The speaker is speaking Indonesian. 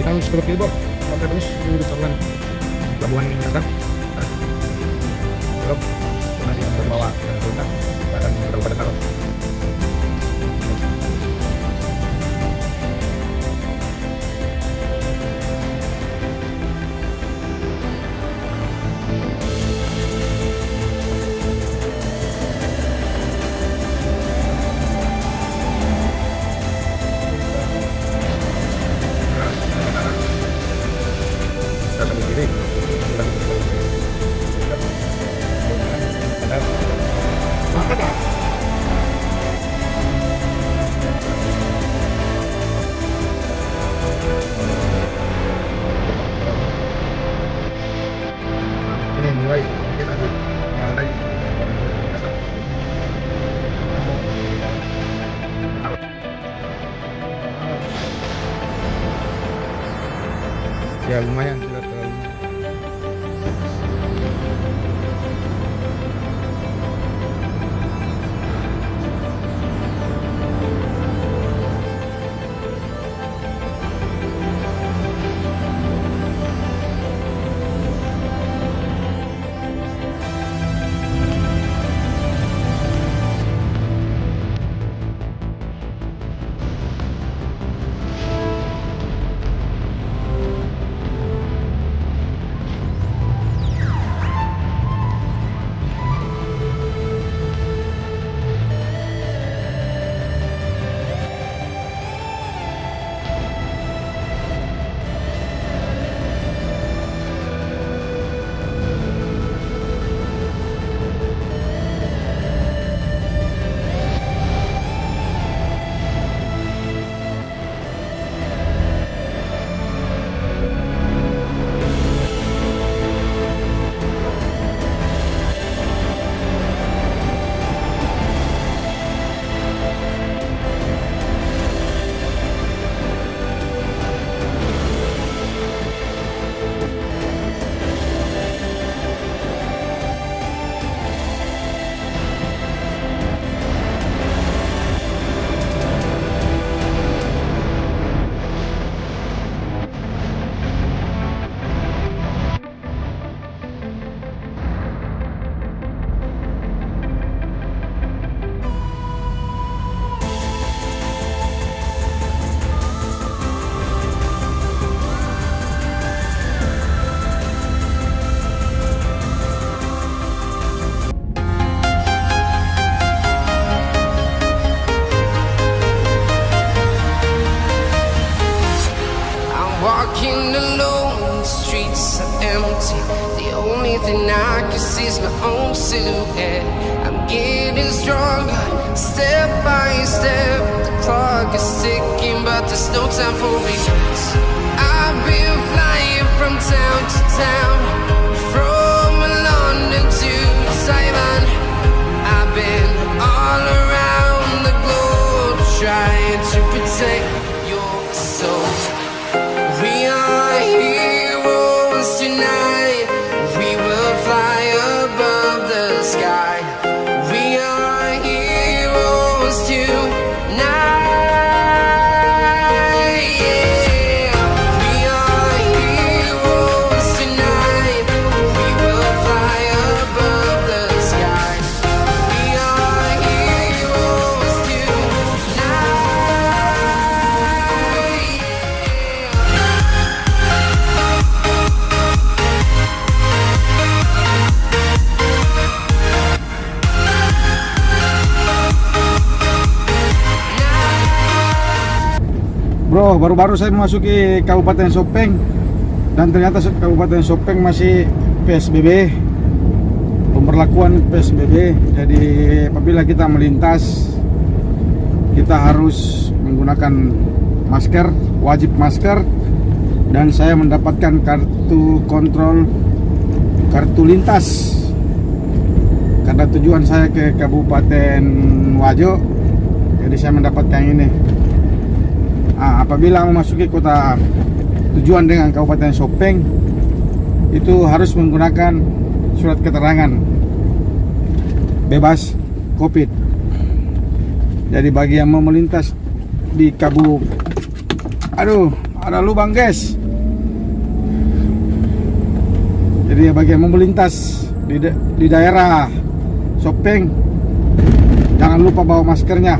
kita harus belok kiri Bob, sampai terus di depan pelabuhan datang belok nanti ke bawah dan turunkan badan kabupaten Karo. Ya lumayan tidak terlalu. Walking alone, the streets are empty. The only thing I can see is my own silhouette. I'm getting stronger, step by step. The clock is ticking, but there's no time for regrets. I've been flying from town to town, from London to Taiwan. I've been all around the globe, trying to protect your soul. We are heroes tonight. We will fly above the sky. We are heroes tonight. Yeah. We are heroes tonight. We will fly above the sky. We are heroes tonight. Bro, baru-baru saya memasuki Kabupaten Soppeng dan ternyata Kabupaten Soppeng masih PSBB, pemberlakuan PSBB. Jadi apabila kita melintas, kita harus menggunakan masker, wajib masker. Dan saya mendapatkan kartu kontrol, kartu lintas, karena tujuan saya ke Kabupaten Wajo. Jadi saya mendapatkan ini. Apabila memasuki kota tujuan dengan Kabupaten Soppeng, itu harus menggunakan surat keterangan bebas COVID. Jadi bagi yang mau melintas di ada lubang guys. Jadi bagi yang mau melintas di daerah Soppeng, jangan lupa bawa maskernya.